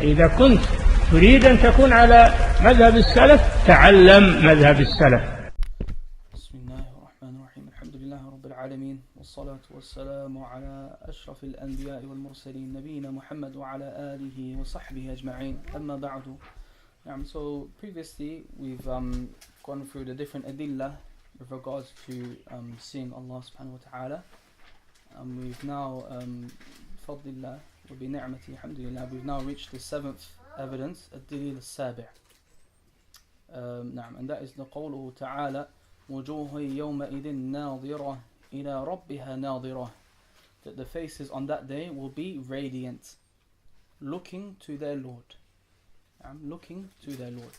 إذا كنت تريد أن تكون على مذهب السلف تعلم مذهب السلف. بسم الله الرحمن الرحيم. الحمد لله رب العالمين والصلاة والسلام على أشرف الأنبياء والمرسلين نبينا محمد وعلى آله وصحبه أجمعين. أما بعد. So previously we've gone through the different adillah with regards to seeing Allah subhanahu wa ta'ala. We've now fadlillah wa bi ni'mati alhamdulillah, we've now reached the seventh evidence, ad-dalil al-sabi'. And that is the qawluhu ta'ala وجوه يومئذ ناظرة إلى ربها ناظرة, that the faces on that day will be radiant, looking to their Lord. Looking to their Lord.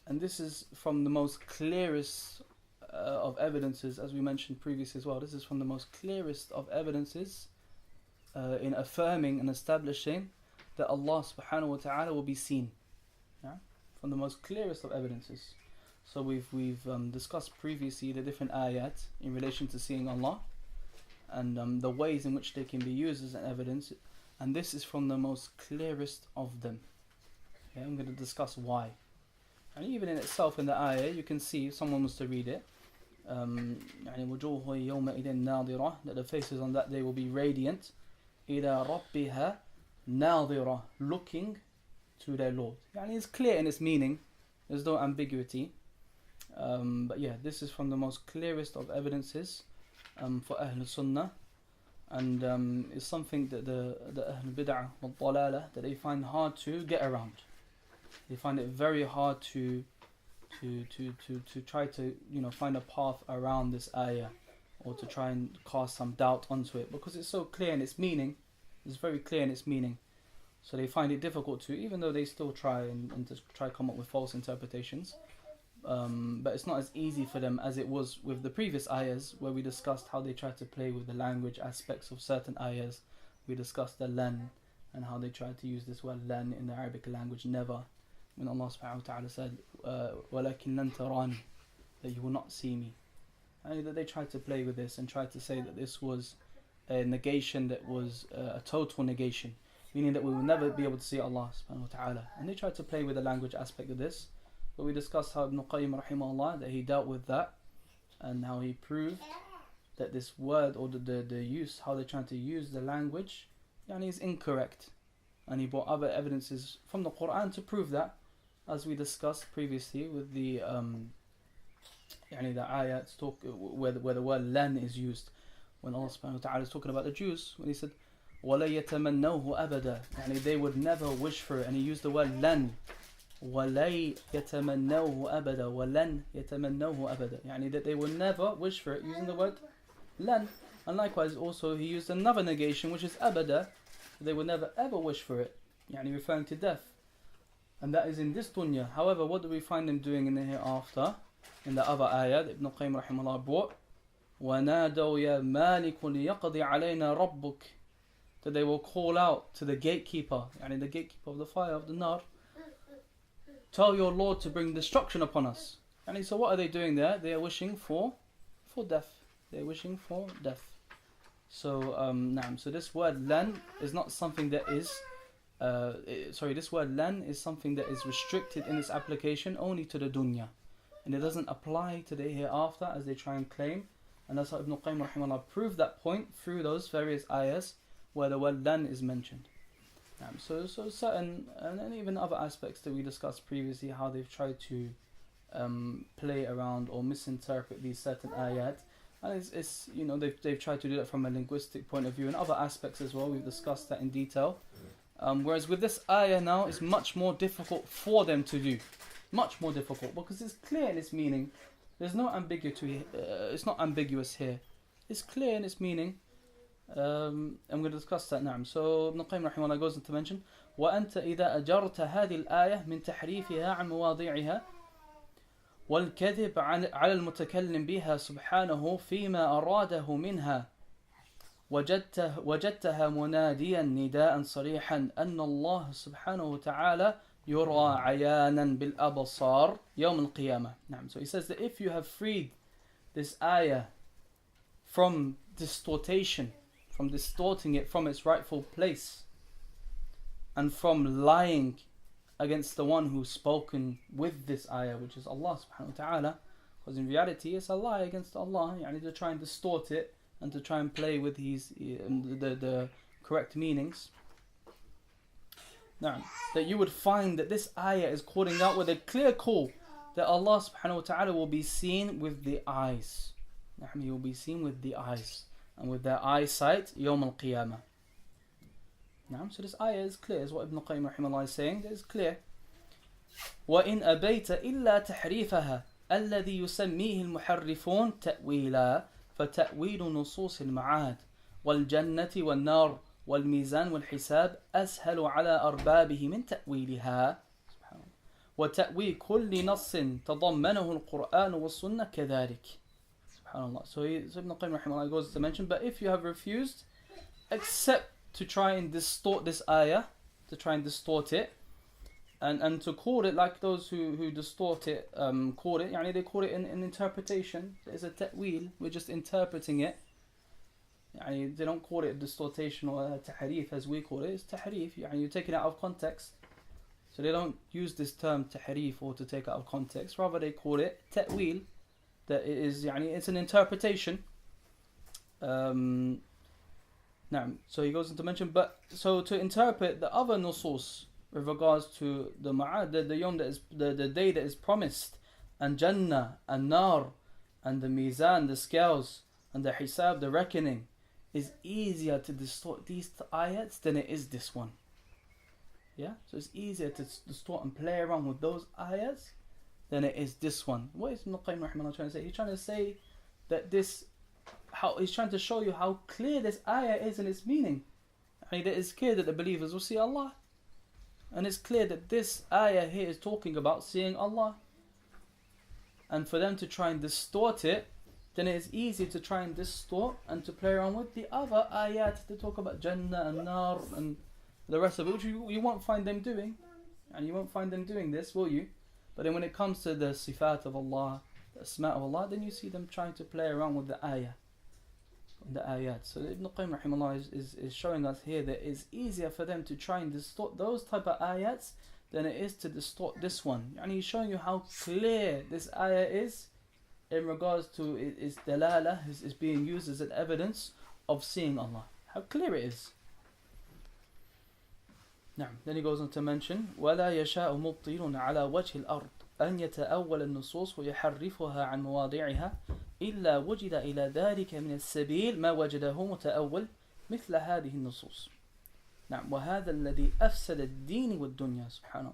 And this is from the most clearest of evidences, as we mentioned previously as well. This is from the most clearest of evidences in affirming and establishing that Allah subhanahu wa ta'ala will be seen. From the most clearest of evidences. So we've discussed previously the different ayat in relation to seeing Allah and the ways in which they can be used as an evidence, and this is from the most clearest of them. Okay, I'm going to discuss why. And even in itself, in the ayah, you can see, if someone was to read it, وَجُوهُ يَوْمَئِذٍ نَاظِرَةٍ, that the faces on that day will be radiant, إِلَى رَبِّهَا نَاظِرَةٍ, looking to their Lord. It's clear in its meaning, there's no ambiguity. But yeah, this is from the most clearest of evidences for Ahl Al-Sunnah, and is something that the Ahl Bid'ah wal Dalalah, that they find hard to get around. They find it very hard to try to find a path around this ayah, or to try and cast some doubt onto it, because it's so clear in its meaning. It's very clear in its meaning. So they find it difficult to, even though they still try and to try to come up with false interpretations. But it's not as easy for them as it was with the previous ayahs, where we discussed how they tried to play with the language aspects of certain ayahs. We discussed the lan, and how they tried to use this word lan in the Arabic language, never. When Allah subhanahu wa ta'ala said, وَلَكِنْ لَن تَرَانِ, that you will not see me. And that they tried to play with this and tried to say that this was a negation that was a total negation, meaning that we will never be able to see Allah subhanahu wa ta'ala. And they tried to play with the language aspect of this. But we discussed how Al-Qayyim rahimahullah, that he dealt with that, and how he proved that this word, or the use, how they're trying to use the language, is incorrect. And he brought other evidences from the Quran to prove that, as we discussed previously with the ayats talk where the word lan is used, when Allah subhanahu wa ta'ala is talking about the Jews, when he said وَلَا يَتَمَنَّوْهُ أَبَدًا, they would never wish for it, and he used the word lan. وَلَا يَتَمَنَّوْهُ أَبَدًا وَلَنْ يَتَمَنَّوْهُ أَبَدًا, that they would never wish for it, using the word lan. And likewise also he used another negation, which is abada, they would never ever wish for it, referring to death. And that is in this dunya. However, what do we find them doing in the hereafter? In the other ayah that Ibn Qayyim rahimahullah brought, وَنَادَوْا يَا مَالِكُ لِيَقْضِ عَلَيْنَا رَبُّكَ, that they will call out to the gatekeeper, the gatekeeper of the fire, of the nar, tell your Lord to bring destruction upon us. So what are they doing there? They are wishing for death. They are wishing for death. So so this word lan is not something that is this word lan is something that is restricted in its application only to the dunya, and it doesn't apply to the hereafter, as they try and claim. And that's how Ibn Qayyim rahimahullah proved that point through those various ayahs where the word lan is mentioned. So certain, and even other aspects that we discussed previously, how they've tried to play around or misinterpret these certain ayat, and it's they've tried to do that from a linguistic point of view, and other aspects as well. We've discussed that in detail. Whereas with this ayah now, it's much more difficult for them to do, much more difficult, because it's clear in its meaning. There's no ambiguity. It's not ambiguous here. It's clear in its meaning. I'm going to discuss that now. So Ibn Qayyim rahimahullah goes on to mention وأنت إذا أجرت هذه الآية من تحريفها عن مواضعها والكذب على المتكلم بها سبحانه فيما أراده منها وجدتها مناديا نداء صريحا أن الله سبحانه وتعالى يرى عيانا بالأبصار يوم القيامة. So he says that if you have freed this ayah from distorting it from its rightful place, and from lying against the one who's spoken with this ayah, which is Allah subhanahu wa ta'ala, because in reality it's a lie against Allah, to try and distort it and to try and play with the correct meanings. Now, that you would find that this ayah is calling out with a clear call that Allah subhanahu wa ta'ala will be seen with the eyes. He will be seen with the eyes and with their eyesight Yawm al-Qiyamah. So this ayah is clear, is what Ibn Qayyim rahimahullah is saying, that is clear. وَإِنْ أَبَيْتَ إِلَّا تَحْرِيفَهَا الَّذِي يُسَمِّيهِ الْمُحَرِّفُونَ تَأْوِيلًا فَتَأْوِيلُ نُصُوصِ الْمَعَادِ وَالْجَنَّةِ وَالنَّارِ وَالْمِيزَانِ وَالْحِسَابِ أَسْهَلُ عَلَى أَرْبَابِهِ مِنْ تَأْوِيلِهَا وَتَأْوِيلُ كُلِّ نَصٍّ تَضَمَّنَهُ الْقُرْآنُ وَالسُّنَّةُ كَذَلِكَ. SubhanAllah. So Ibn Qayyim rahimahullah goes to mention, but if you have refused, except to try and distort this ayah, to try and distort it, and to call it like those who distort it, call it, they call it an interpretation. It's a ta'wil, we're just interpreting it. They don't call it a distortation or a tahrif as we call it. It's tahrif, you're taking it out of context. So they don't use this term tahrif or to take it out of context. Rather they call it ta'wil, that it is, it's an interpretation. So he goes on to mention, but so to interpret the other nusus with regards to the ma'ad, the yawm that is the day that is promised, and Jannah and Nar and the Mizan, the scales, and the Hisab, the reckoning, is easier to distort these ayats than it is this one. So it's easier to distort and play around with those ayats than it is this one. What is Ibn Qayyim rahimahullah trying to say? He's trying to say that he's trying to show you how clear this ayah is in its meaning. That it's clear that the believers will see Allah. And it's clear that this ayah here is talking about seeing Allah. And for them to try and distort it, then it is easy to try and distort and to play around with the other ayat that talk about Jannah and Nar and the rest of it, which you won't find them doing. And you won't find them doing this, will you? But then when it comes to the sifat of Allah, the asma of Allah, then you see them trying to play around with the ayah. The ayat. So Ibn Qayyim rahimahullah is showing us here that it's easier for them to try and distort those type of ayats than it is to distort this one. He's showing you how clear this ayah is in regards to its dalala, is being used as an evidence of seeing Allah. How clear it is. Then he goes on to mention وَلَا يَشَاءُ مُبْطِلٌ عَلَى وَجْهِ الْأَرْضِ أن يتأول النصوص ويحرفها عن مواضعها إلا وجد إلى ذلك من السبيل ما وجده متأول مثل هذه النصوص. وهذا الذي أفسد الدين والدنيا سبحان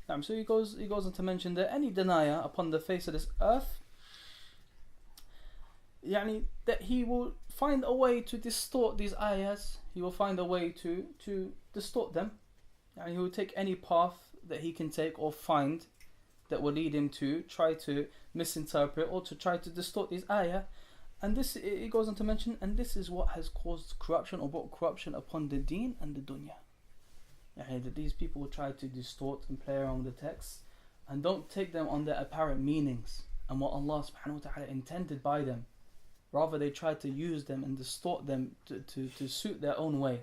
الله. So he goes on to mention that any denier upon the face of this earth, that he will find a way to distort these ayahs. He will find a way to distort them. He will take any path that he can take or find that will lead him to try to misinterpret or to try to distort these ayah. And this, it goes on to mention, and this is what has caused corruption or brought corruption upon the deen and the dunya. That these people will try to distort and play around with the texts and don't take them on their apparent meanings and what Allah subhanahu wa ta'ala intended by them. Rather they try to use them and distort them to suit their own way.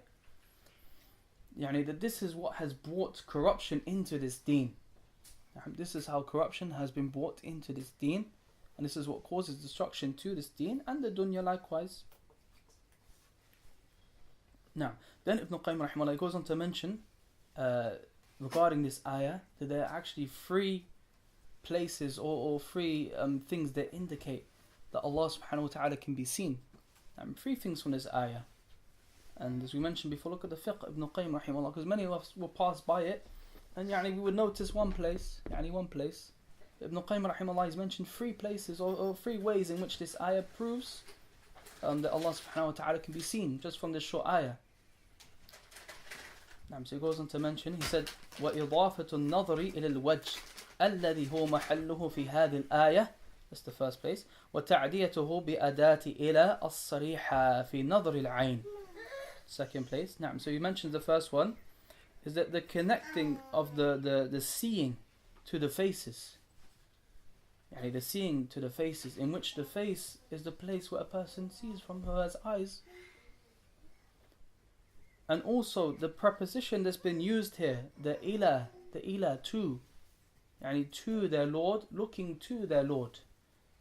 That this is what has brought corruption into this deen. This is how corruption has been brought into this deen, and this is what causes destruction to this deen and the dunya likewise. Then Ibn Qayyim rahimahullah goes on to mention regarding this ayah that there are actually three places or three things that indicate that Allah subhanahu wa ta'ala can be seen. Three things from this ayah. And as we mentioned before, look at the fiqh Ibn Qayyim rahimahullah, because many of us will pass by it and we would notice one place. Ibn Qayyim rahimahullah has mentioned three places or three ways in which this ayah proves that Allah subhanahu wa ta'ala can be seen just from this short ayah. So he goes on to mention, he said, وَإِضَافَةُ النَّظَرِ إِلَى الْوَجْهِ الَّذِي هُوَ مَحَلُّهُ فِي هَذِي الْآيَةِ. That's the first place. وَتَعْدِيَتُهُ بِأَدَاةِ إِلَى الصَّرِيحَةِ فِي نَظْرِ الْعَيْنِ. Second place. So you mentioned the first one is that the connecting of the seeing to the faces. The seeing to the faces, in which the face is the place where a person sees from, who has eyes. And also the preposition that's been used here, the ilah, to, yani to their Lord, looking to their Lord.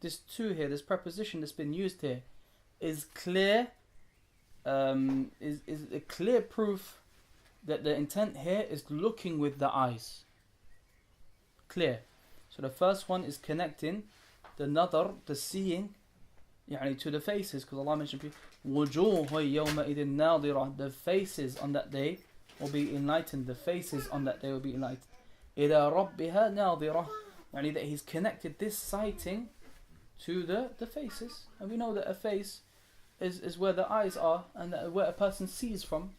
This to here, this preposition that's been used here, is clear, is a clear proof that the intent here is looking with the eyes. Clear. So the first one is connecting the nadar, the seeing, yani to the faces, because Allah mentioned وُجُوهُ يَوْمَئِذٍ نَاظِرَةٌ, the faces on that day will be enlightened. The faces on that day will be enlightened. إِلَى رَبِّهَا نَاظِرَةٌ, yani that he's connected this sighting to the faces. And we know that a face is where the eyes are and where a person sees from.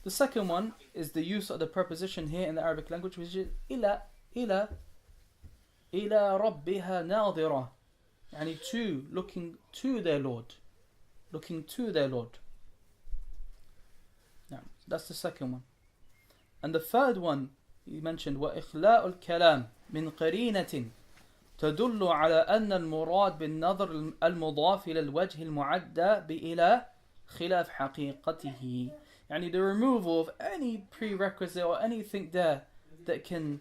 The second one is the use of the preposition here in the Arabic language, which is إِلَى رَبِّهَا نَاظِرَةٌ, yani to, looking to their Lord. Looking to their Lord. Now, that's the second one. And the third one, he mentioned وَإِخْلَاءُ الْكَلَامِ مِنْ قَرِينَةٍ تدل على أن المراد بالنظر المضاف إلى الوجه المعدى بإلى خلاف حقيقته. يعني the removal of any prerequisite or anything there that can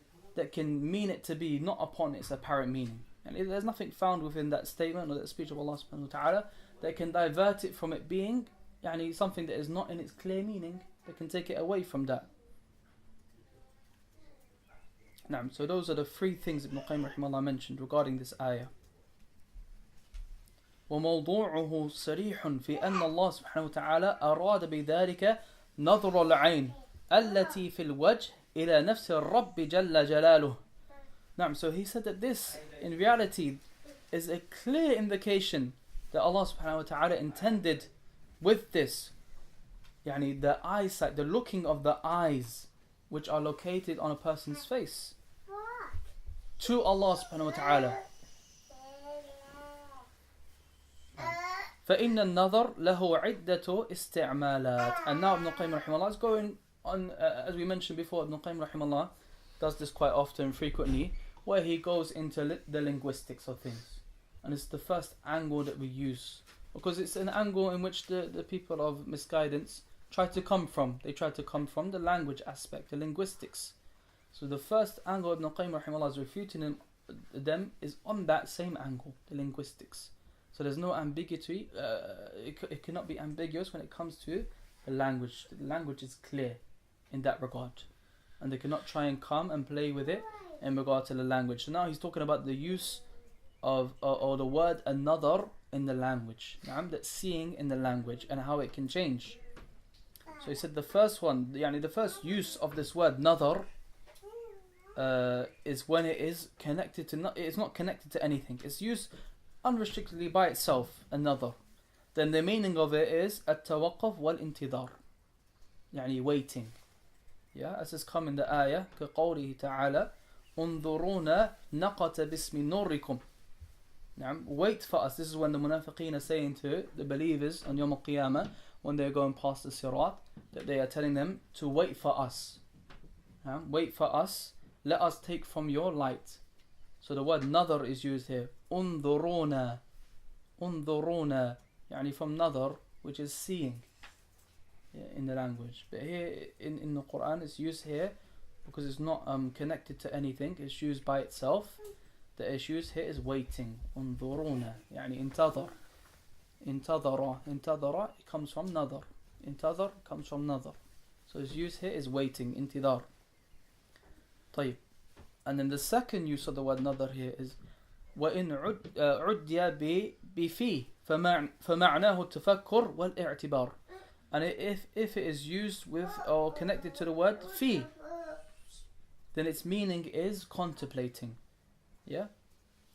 mean it to be not upon its apparent meaning. And there's nothing found within that statement or that speech of Allah subhanahu wa ta'ala that can divert it from it being يعني something that is not in its clear meaning, that can take it away from that. So those are the three things Ibn Qayyim rahimahullah mentioned regarding this ayah. وموضوعه صريح في أن الله سبحانه وتعالى أراد بذلك نظر العين التي في الوجه إلى نفس الرب جل جلاله. So he said that this in reality is a clear indication that Allah subhanahu wa ta'ala intended with this, يعني the eyesight, the looking of the eyes which are located on a person's face to Allah subhanahu wa ta'ala. فإن النظر له عدة استعمالات. And now Ibn Qayyim rahimahullah is going on, as we mentioned before, Ibn Qayyim rahimahullah does this quite often, frequently, where he goes into the linguistics of things. And it's the first angle that we use, because it's an angle in which the people of misguidance try to come from. They try to come from the language aspect, the linguistics. So the first angle Ibn Qayyim rahimahullah is refuting them is on that same angle, the linguistics. So there's no ambiguity, it cannot be ambiguous when it comes to the language. The language is clear in that regard. And they cannot try and come and play with it in regard to the language. So now he's talking about the use of or the word another in the language. That's seeing in the language and how it can change. So he said the first one, the first use of this word nadar is when it is connected to, it's not connected to anything. It's used unrestrictedly by itself, another. Then the meaning of it is at-tawaqquf wal-intidar, waiting. As is come in the ayah, كقوله تعالى انظرونا نقت باسم نوركم. Wait for us. This is when the munafiqeen are saying to the believers on Yawm Al-Qiyamah, when they're going past the sirat, that they are telling them to wait for us. Wait for us, let us take from your light. So the word nadar is used here. Unzuruna, from nadar, which is seeing in the language. But here in the Quran it's used here because it's not connected to anything. It's used by itself. The issue used here is waiting. Unzuruna, intadar. Intadara, it comes from nadar. Intadar comes from nadar. So it's used here is waiting, intidar. طيب. And then the second use of the word nadar here is وَإِنْ عُدِّيَ بِفِي فَمَعْنَاهُ التَّفَكُّرُ وَالْإِعْتِبَارُ. And if it is used with or connected to the word fi, then its meaning is contemplating.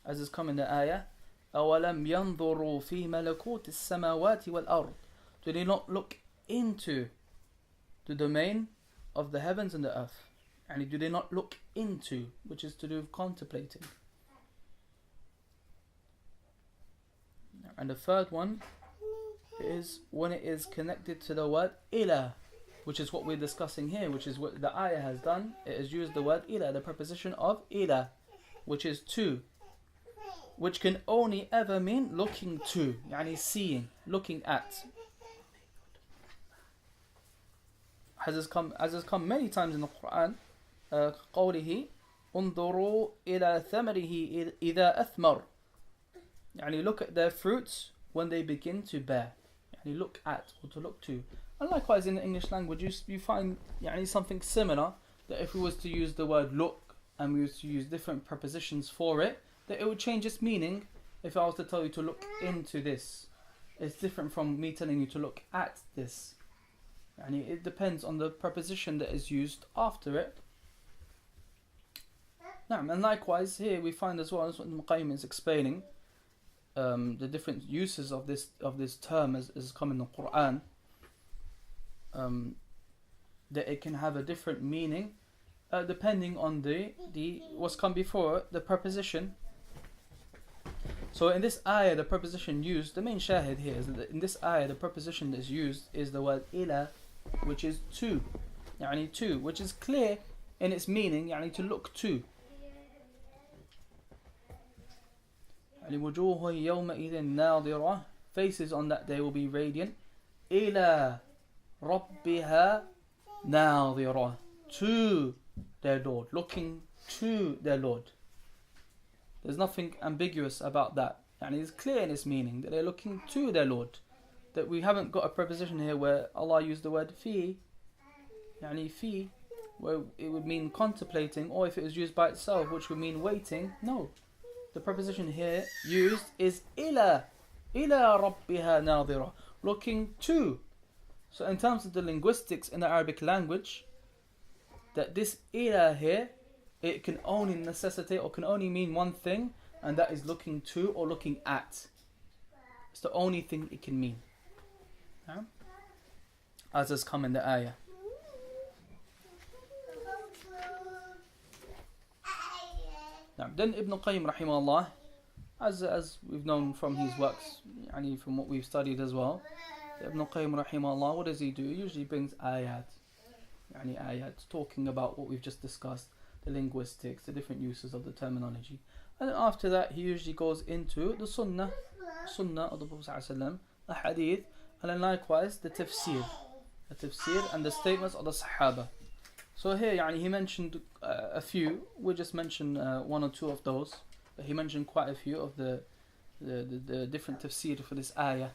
As is come in the ayah, أَوَلَمْ يَنْظُرُوا فِي مَلَكُوتِ السَّمَاوَاتِ وَالْأَرْضِ. Do they not look into the domain of the heavens and the earth? And do they not look into, which is to do with contemplating. And the third one is when it is connected to the word ila, which is what we're discussing here, which is what the ayah has done. It has used the word ila, the preposition of ila, which is to, which can only ever mean looking to, seeing, looking at. as has come many times in the Quran, قوله انظروا إلى ثمره إذا أثمر. يعني look at their fruits when they begin to bear. يعني look at, or to look to. And likewise in the English language, you find يعني something similar, that if we was to use the word look and we was to use different prepositions for it, that it would change its meaning. If I was to tell you to look into this, it's different from me telling you to look at this. Yani it depends on the preposition that is used after it. And likewise here we find as well, as what Al-Qayyim is explaining, the different uses of this term as come in the Quran, that it can have a different meaning depending on the what's come before the preposition. So in this ayah, the preposition used, the main shahid here is that in this ayah, the preposition that is used is the word ila, which is to, يعني to, which is clear in its meaning, يعني to look to. يعني وجوه يومئذ ناظرة, faces on that day will be radiant. إلى ربها ناظرة, to their Lord, looking to their Lord. There's nothing ambiguous about that. And it's clear in its meaning that they're looking to their Lord. That we haven't got a preposition here where Allah used the word fi, يعني fi, where it would mean contemplating, or if it was used by itself, which would mean waiting. No. The preposition here used is ila rabbiha nadira, looking to. So in terms of the linguistics in the Arabic language, that this ila here, it can only necessitate or can only mean one thing, and that is looking to or looking at. It's the only thing it can mean, as has come in the ayah. Now, then Ibn Qayyim rahimahullah, as we've known from his works, yani from what we've studied as well, Ibn Qayyim rahimahullah, what does he do? He usually brings ayat, yani ayat, talking about what we've just discussed, the linguistics, the different uses of the terminology. And then after that, he usually goes into the sunnah of the Prophet ﷺ, the hadith, and then likewise the tafsir and the statements of the Sahaba. So here, yani, he mentioned a few. We'll just mention one or two of those, but he mentioned quite a few of the different tafsir for this ayah,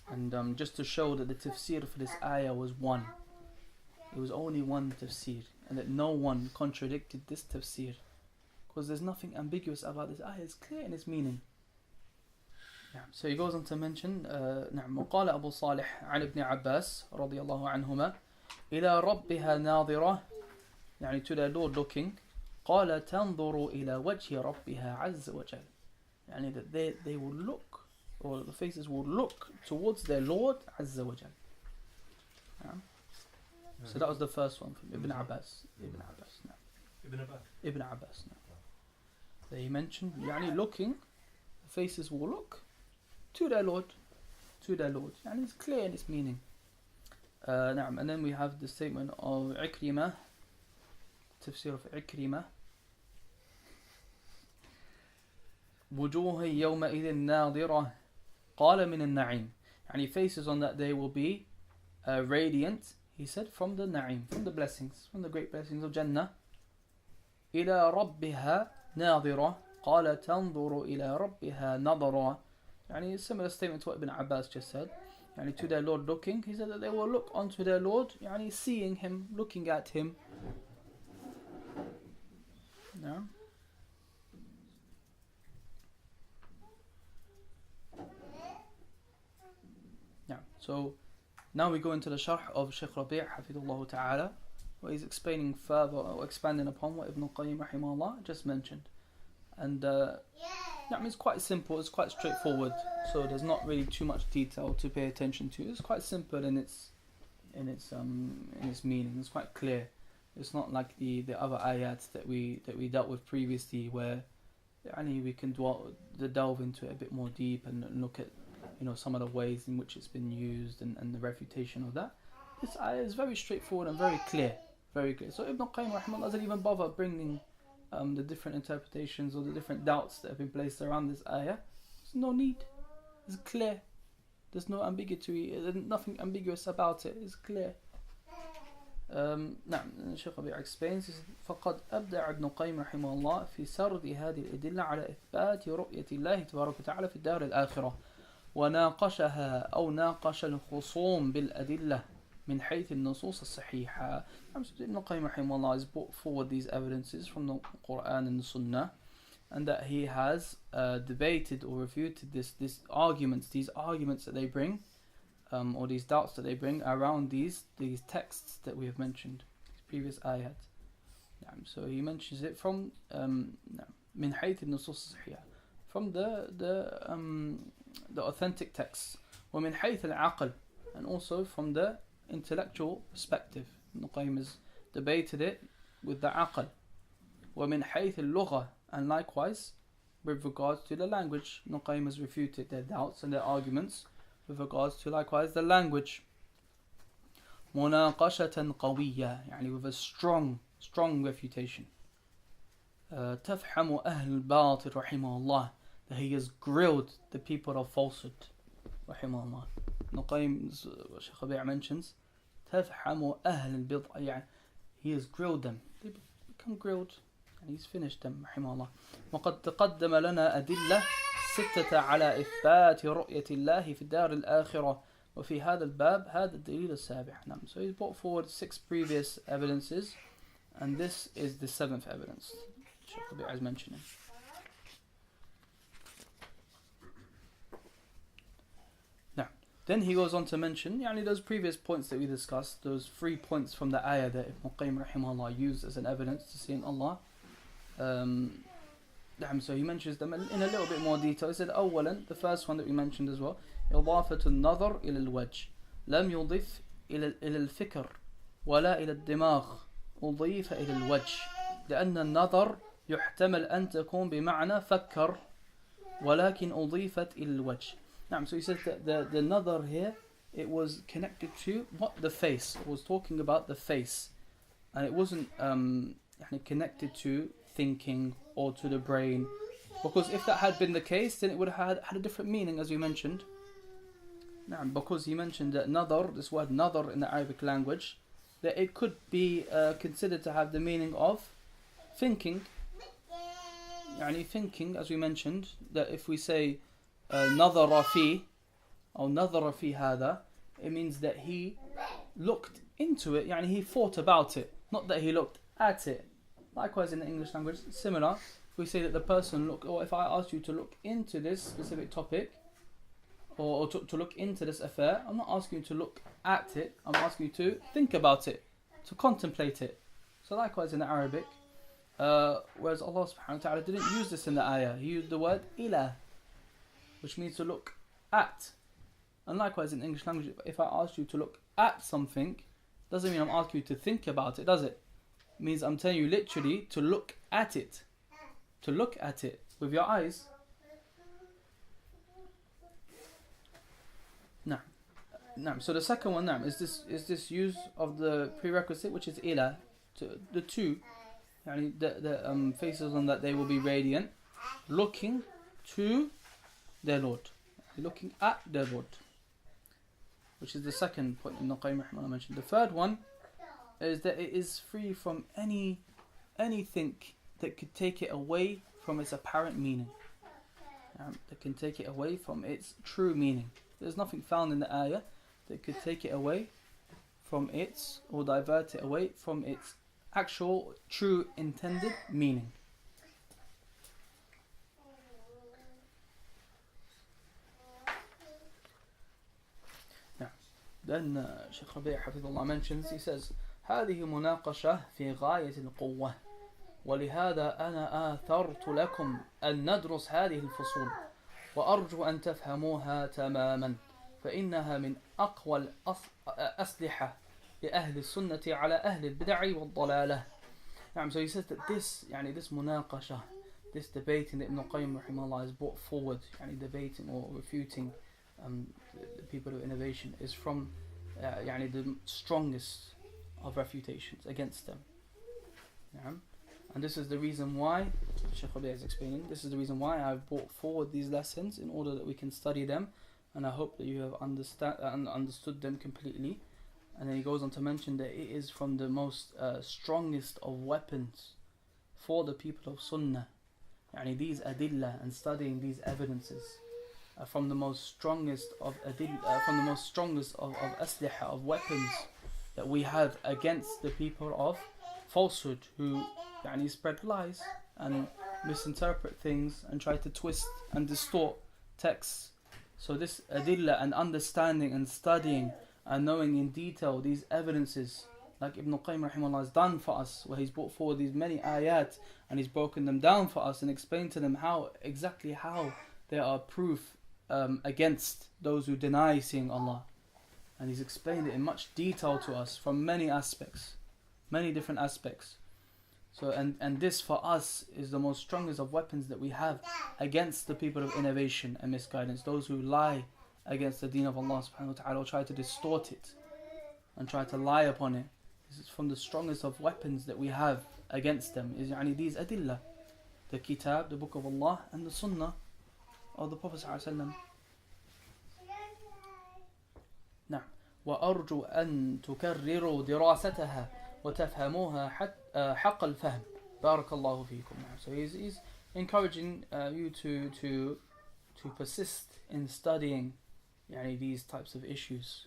and just to show that the tafsir for this ayah was one. It was only one tafsir, and that no one contradicted this tafsir, because there's nothing ambiguous about this ayah. It's clear in its meaning. So he goes on to mention وقال أبو صالح عن ابن عباس رضي الله عنهما إلى ربها ناظرة, يعني to their Lord looking, قال تنظر إلى وجه ربها عز وجل, يعني that they will look, or the faces will look towards their Lord عز وجل. So that was the first one from Ibn Abbas. Ibn Abbas. So he mentioned, يعني looking, the faces will look to their Lord. And it's clear in its meaning. And then we have the statement of Ikrimah, tafsir of Ikrimah. وجوه يومئذ ناظرة قال من النعيم, يعني faces on that day will be radiant, he said, from the na'im, from the blessings, from the great blessings of Jannah. إلى ربها ناظرة قال تنظر إلى ربها نظرة, يعني a similar statement to what Ibn Abbas just said, يعني to their Lord looking. He said that they will look onto their Lord, يعني seeing him, looking at him. So now we go into the sharh of Shaykh Rabī' hafidhullah ta'ala, where he's explaining further, or expanding upon what Ibn Qayyim rahimahullah just mentioned. And it's quite simple, it's quite straightforward, so there's not really too much detail to pay attention to. It's quite simple in its meaning. It's quite clear. It's not like the other ayats that we dealt with previously, where we can delve into it a bit more deep and look at some of the ways in which it's been used and the refutation of that. This ayah is very straightforward and very clear. So Ibn Qayyim rahimahullah doesn't even bother bringing the different interpretations or the different doubts that have been placed around this ayah. There's no need. It's clear. There's no ambiguity. There's nothing ambiguous about it. It's clear. نعم Shaykh Rabī explains فقد أبدع ابن القيم رحمه الله في سرد هذه الأدلة على إثبات رؤية الله تبارك وتعالى في الدار الآخرة وناقشها أو ناقش الخصوم بالأدلة من حيث النصوص الصحيحة. Ibn Qayyim rahimahullah has brought forward these evidences from the Quran and the Sunnah, and that he has debated or refuted these arguments that they bring, or these doubts that they bring around these texts that we have mentioned, these previous ayat. So he mentions it from من حيث النصوص الصحيحة, from the authentic texts, ومن حيث العقل, and also from the intellectual perspective. Ibn Qayyim has debated it with the aql. ومن حيث اللغة, and likewise with regards to the language. Ibn Qayyim has refuted their doubts and their arguments with regards to likewise the language. مناقشة قوية, يعني with a strong refutation. تفحم أهل الباطل رحمه الله, that he has grilled the people of falsehood رحمه الله. Ibn Qayyim, Shaykh Rabī mentions, تفحم أهل البدع, يعني he has grilled them, they become grilled and he's finished them رحمه الله. وقد تقدم لنا أدلة ستة على إثبات رؤية الله في الدار الآخرة وفي هذا الباب هذا الدليل السابع. So he's brought forward 6 previous evidences, and this is the 7th evidence Shaykh Rabī is mentioning. Then he goes on to mention those previous points that we discussed, those 3 points from the ayah that Ibn Qayyim rahimahullah used as an evidence to seeing Allah. So he mentions them in a little bit more detail. He said, أولا, the first one that we mentioned as well, إضافة النظر إلى الوجه لم يضف إلى الفكر ولا إلى الدماغ أضيف إلى الوجه لأن النظر يحتمل أن تكون بمعنى فكر ولكن أضيفت إلى الوجه. So he says that the nadar here, it was connected to what? The face. It was talking about the face, and it wasn't connected to thinking or to the brain, because if that had been the case, then it would have had a different meaning, as we mentioned. Because he mentioned that nadar, this word nadar in the Arabic language, that it could be considered to have the meaning of thinking. Thinking, as we mentioned, that if we say نظر فيه أو نظر في هذا, it means that he looked into it, he thought about it, not that he looked at it. Likewise in the English language, similar, if we say that the person looked, or if I ask you to look into this specific topic, or to look into this affair, I'm not asking you to look at it, I'm asking you to think about it, to contemplate it. So likewise in the Arabic, whereas Allah subhanahu wa ta'ala didn't use this in the ayah, he used the word ilah, which means to look at. And likewise in English language, if I ask you to look at something, doesn't mean I'm asking you to think about it, does it? It means I'm telling you literally to look at it. To look at it with your eyes. So the second one is this use of the prerequisite, which is ila, to the two, the faces on that they will be radiant, looking to their Lord, looking at their Lord, which is the second point Ibn Qayyim rahimahullah mentioned. The third one is that it is free from anything that could take it away from its apparent meaning, that can take it away from its true meaning. There's nothing found in the ayah that could take it away from its, or divert it away from its actual true intended meaning. Then Shaykh Rabī Hafidhullah mentions, he says, هذه مناقشة في غاية القوة ولهذا أنا آثرت لكم أن ندرس هذه الفصول وأرجو أن تفهموها تماما فإنها من أقوى الأسلحة لأهل السنة على أهل البدع والضلالة. So he says that this مناقشة, this debating that Ibn Qayyim rahimahullah has brought forward, debating or refuting the people of innovation, is from the strongest of refutations against them. And this is the reason why, Shaykh Rabī is explaining, this is the reason why I've brought forward these lessons, in order that we can study them, and I hope that you have understood them completely, And then he goes on to mention that it is from the most strongest of weapons for the people of Sunnah. Yani these adillah and studying these evidences are from the most strongest of asliha, of weapons that we have against the people of falsehood who yani spread lies and misinterpret things and try to twist and distort texts. So this adillah and understanding and studying and knowing in detail these evidences, like Ibn Al-Qayyim rahimahullah has done for us, where he's brought forward these many ayat and he's broken them down for us and explained to them exactly how they are proof against those who deny seeing Allah. And he's explained it in much detail to us from many aspects, many different aspects. So and this for us is the most strongest of weapons that we have against the people of innovation and misguidance, those who lie against the deen of Allah subhanahu wa ta'ala, or try to distort it and try to lie upon it. This is from the strongest of weapons that we have against them, is yani these adillah, the kitab, the book of Allah, and the sunnah of the Prophet sallallahu alaihi wasallam. نعم. وأرجو أن تكرروا دراستها وتفهموها حق الفهم. بارك الله فيكم. So he's encouraging you to persist in studying yani these types of issues,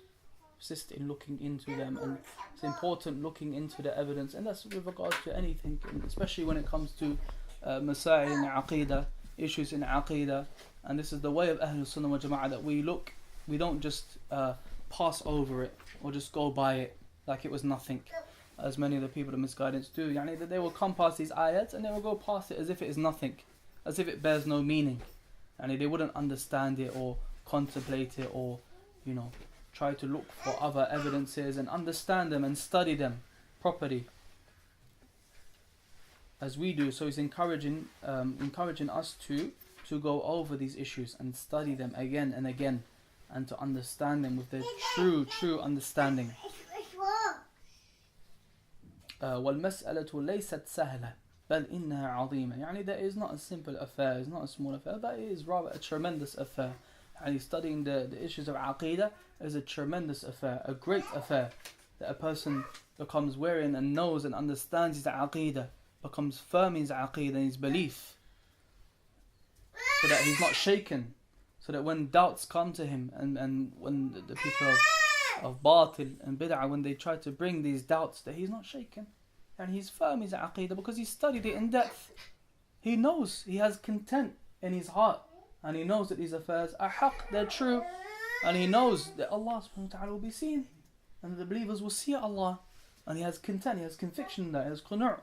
persist in looking into them, and it's important looking into the evidence, and that's with regards to anything, especially when it comes to masail in aqidah, issues in aqidah. And this is the way of Ahl Al-Sunnah wal Jamā'ah, that we don't just pass over it or just go by it like it was nothing, as many of the people of misguidance do. Yani that they will come past these ayats and they will go past it as if it is nothing, as if it bears no meaning. And they wouldn't understand it or contemplate it, or try to look for other evidences and understand them and study them properly as we do. So he's encouraging us to go over these issues and study them again and again, and to understand them with the true understanding. وَالْمَسْأَلَةُ لَيْسَتْ سَهْلَةً بَلْ إِنَّهَا عَظِيمَةً. Yani that is not a simple affair, it's not a small affair, but it is rather a tremendous affair. And studying the issues of aqidah is a tremendous affair, a great affair, that a person becomes wherein and knows and understands his aqidah, becomes firm in his aqidah and his belief, so that he's not shaken, so that when doubts come to him and when the people of batil and bid'ah, when they try to bring these doubts, that he's not shaken and he's firm in his aqidah because he studied it in depth. He knows, he has content in his heart, and he knows that these affairs are haqq, they're true, and he knows that Allah subhanahu wa ta'ala will be seen and the believers will see Allah, and he has content, he has conviction in that, he has qunu',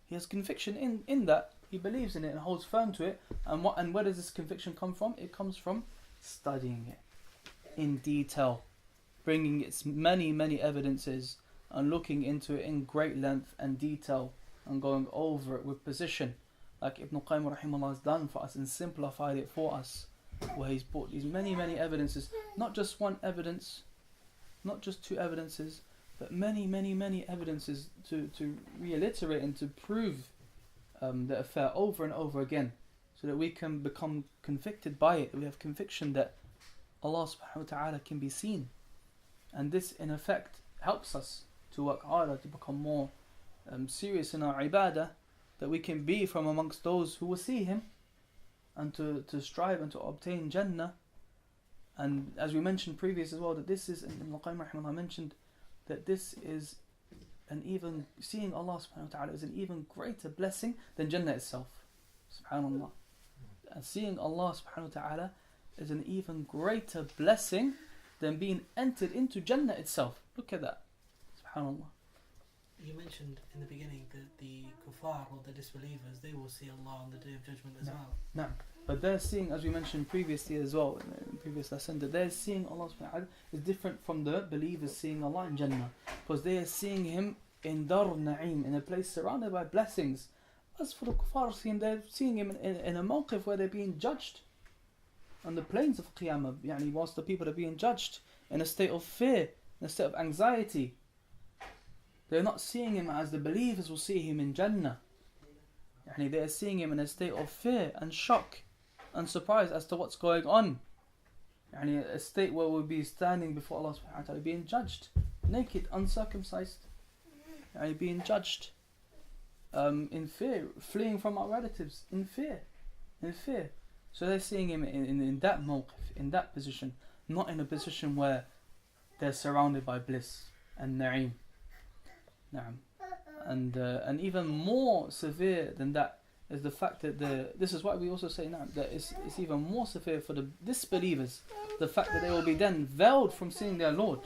he has conviction in that, he believes in it and holds firm to it. And where does this conviction come from? It comes from studying it in detail, bringing its many evidences and looking into it in great length and detail and going over it with precision, like Ibn Al-Qayyim rahimahullah has done for us and simplified it for us, where he's brought these many evidences, not just one evidence, not just two evidences, but many evidences to reiterate and to prove the affair over and over again, so that we can become convicted by it. We have conviction that Allah subhanahu wa ta'ala can be seen, and this in effect helps us to work harder, to become more serious in our ibadah, that we can be from amongst those who will see him, and to strive and to obtain Jannah. And as we mentioned previous as well, that this is, Ibn Al-Qayyim rahimahullah mentioned that this is seeing Allah subhanahu wa ta'ala is an even greater blessing than Jannah itself. Subhanallah. And seeing Allah subhanahu wa ta'ala is an even greater blessing than being entered into Jannah itself. Look at that. Subhanallah. You mentioned in the beginning that the kuffar, or the disbelievers, they will see Allah on the Day of Judgment as well. No. But they're seeing, as we mentioned previously as well, in the previous lesson, that they're seeing Allah subhanahu wa ta'ala is different from the believers seeing Allah in Jannah, because they are seeing him in Dar Na'im, in a place surrounded by blessings. As for the kuffar, they're seeing him in a mawqif where they're being judged on the plains of Qiyamah, yani whilst the people are being judged in a state of fear, in a state of anxiety. They're not seeing him as the believers will see him in Jannah. Yani they're seeing him in a state of fear and shock and surprise as to what's going on. Yani a state where we'll be standing before Allah subhanahu wa ta'ala being judged. naked, uncircumcised, being judged, in fear, fleeing from our relatives, in fear. So they're seeing him in that mawqif, in that position, not in a position where they're surrounded by bliss and na'im. And even more severe than that is the fact that this is why we also say now that it's even more severe for the disbelievers, the fact that they will be then veiled from seeing their Lord.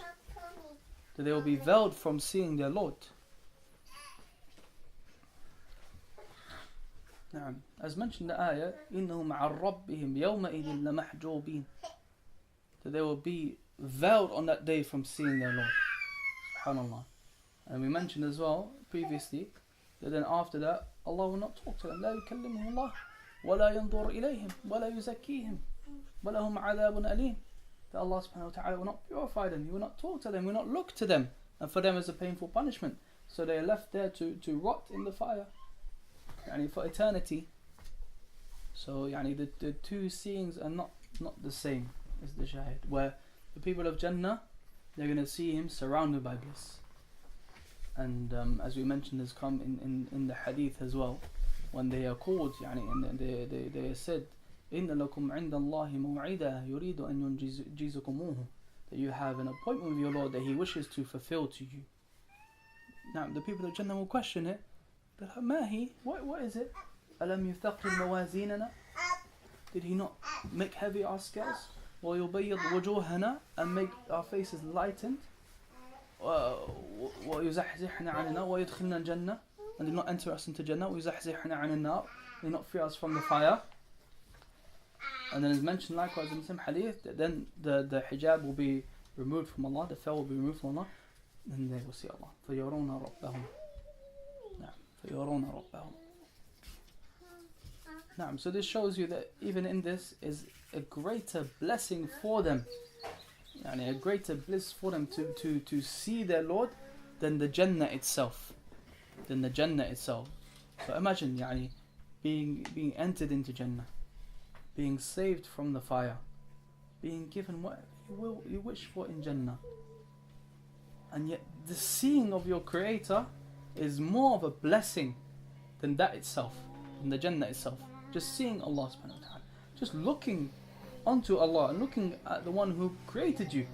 As mentioned in the ayah, إِنَّهُمْ عَنْ رَبِّهِمْ يَوْمَئِذٍ لَمَحْجُوبِينَ, that they will be veiled on that day from seeing their Lord. SubhanAllah. And we mentioned as well previously that then after that Allah will not talk to them. لا يكلمهم الله ولا ينظر إليهم ولا يزكيهم ولهم عذاب أليم. That Allah subhanahu wa ta'ala will not purify them, He will not talk to them, He will not look to them, and for them is a painful punishment. So they are left there to rot in the fire for eternity. So the two seeings are not the same as the shahid, where the people of Jannah, they're going to see him surrounded by bliss. And as we mentioned, has come in the hadith as well, when they are called, and they are said, إِنَّ لَكُمْ عِنْدَ اللَّهِ مَوْعِدًا يُرِيدُ أَن يُنْجِزَكُمُوهُ, that you have an appointment with your Lord that He wishes to fulfill to you. Now the people of Jannah will question it, but مَاهِ, what is it? أَلَمْ يُثَقِّلْ مَوَازِينَنَا, did He not make heavy our scales? وَيُبَيِّضْ وُجُوهَنَا, and make our faces lightened? وَيُزَحْزِحْنَا عَنِ النَّارِ وَيُدْخِلْنَا الْجَنَّةِ, and did not enter us into Jannah. وَيُزَحْزِحْنَا عَنِ النَّارِ, did not free us from the fire. And then it's mentioned likewise in the same hadith that then the hijab will be removed from Allah, the veil will be removed from Allah, and they will see Allah. فَيَرَوْنَ رَبَّهُمْ. فَيَرَوْنَ رَبَّهُمْ. So this shows you that even in this is a greater blessing for them, a greater bliss for them to see their Lord than the Jannah itself. So imagine being entered into Jannah, being saved from the fire, being given what you wish for in Jannah, and yet the seeing of your Creator is more of a blessing than that itself, than the Jannah itself. Just seeing Allah subhanahu wa ta'ala, just looking onto Allah and looking at the one who created you,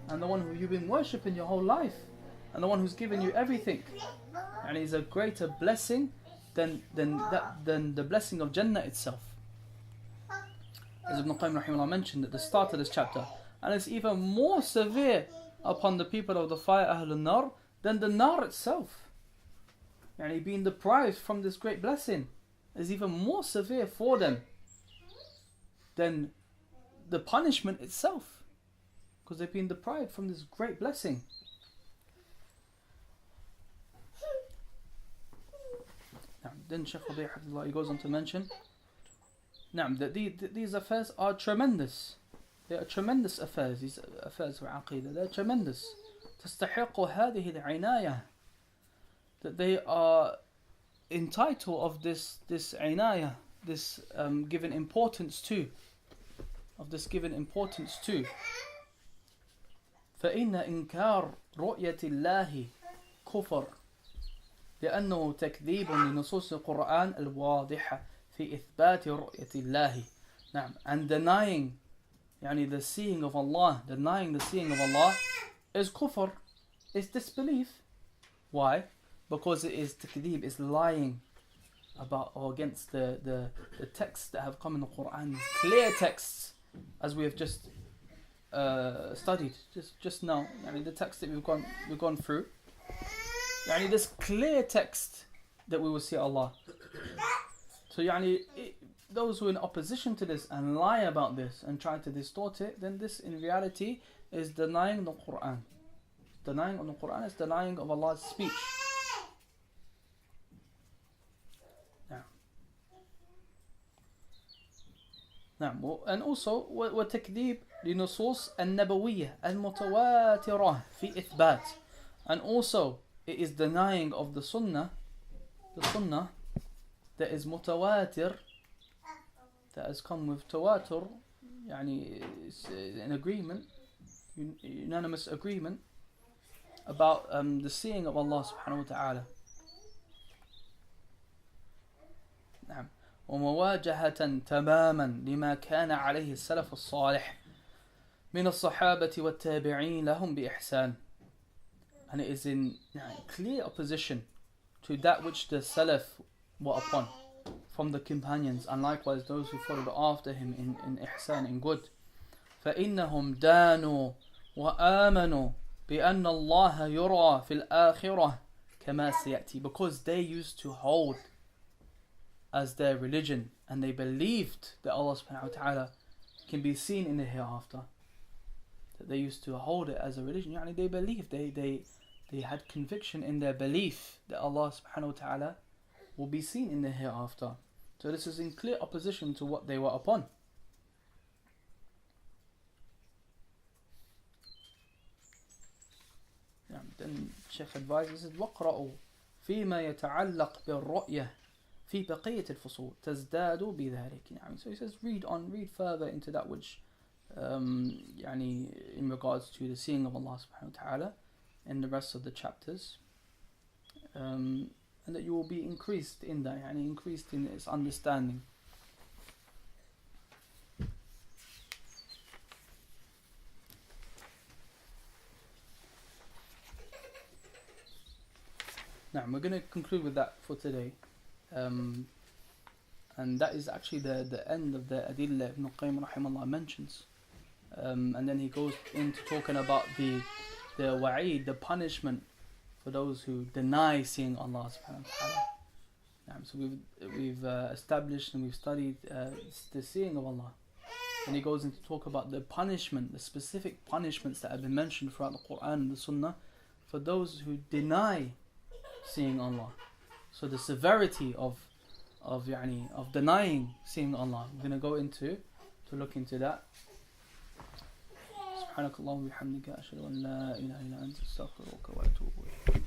and the one who you've been worshipping your whole life, and the one who's given you everything, and is a greater blessing than the blessing of Jannah itself. As Ibn Qayyim rahimahullah mentioned at the start of this chapter, and it's even more severe upon the people of the fire Ahl Al-Nar than the Nar itself. Being deprived from this great blessing is even more severe for them than the punishment itself, because they've been deprived from this great blessing. Then Shaykh Rabī, he goes on to mention that these affairs are tremendous. They are tremendous affairs. These affairs for Aqidah, they are tremendous. تستحق هذه العناية, that they are entitled of this Inaayah, this given importance to. فإن إنكار رؤية الله كفر لأنه تكذيب لنصوص القرآن الواضحة في إثبات رؤية الله. And denying the seeing of Allah, is kufr, is disbelief. Why? Because it is takdeeb, is lying about or against the texts that have come in the Quran, these clear texts, as we have just studied just now. The text that we've gone through. This clear text that we will see Allah. So those who are in opposition to this and lie about this and try to distort it, then this in reality is denying the Quran. Denying on the Quran is denying of Allah's speech. And also وتكذيب لنصوص النبوية المتواترة في إثبات. And also it is denying of the sunnah that is mutawatir, that has come with tawatur, an agreement, unanimous agreement, about the seeing of Allah subhanahu wa ta'ala. نعم. ومواجهة تماما لما كان عليه السلف الصالح من الصحابة والتابعين لهم بإحسان. And it is in clear opposition to that which the Salaf were upon from the companions, and likewise those who followed after him in ihsan, in good. فإنهم دانوا وآمنوا بأن الله يرى في الآخرة كما سيأتي. Because they used to hold as their religion, and they believed that Allah subhanahu wa ta'ala can be seen in the hereafter. That they used to hold it as a religion. Yani they believed, they had conviction in their belief that Allah subhanahu wa ta'ala will be seen in the hereafter. So this is in clear opposition to what they were upon. Then Shaykh advises, وَقْرَأُوا فِيمَا يَتَعَلَّقْ بِالرُّؤْيَةِ فِي بَقِيَّةِ الْفُصُولِ تَزْدَادُ بِذَلِكِ. So he says, read further into that which in regards to the seeing of Allah subhanahu wa ta'ala in the rest of the chapters, and that you will be increased in that, increased in its understanding. Now we're going to conclude with that for today, and that is actually the end of the adillah Ibn Al-Qayyim rahimahullah mentions, and then he goes into talking about the wa'id, the punishment for those who deny seeing Allah subhanahu wa ta'ala. So we've established and we've studied the seeing of Allah, and he goes into talk about the punishment, the specific punishments that have been mentioned throughout the Quran and the Sunnah for those who deny seeing Allah. So the severity of denying seeing Allah, we're going to go into to look into that. سبحانك اللهم وبحمدك أشهد أن لا إله إلا أنت أستغفرك وأتوب إليك.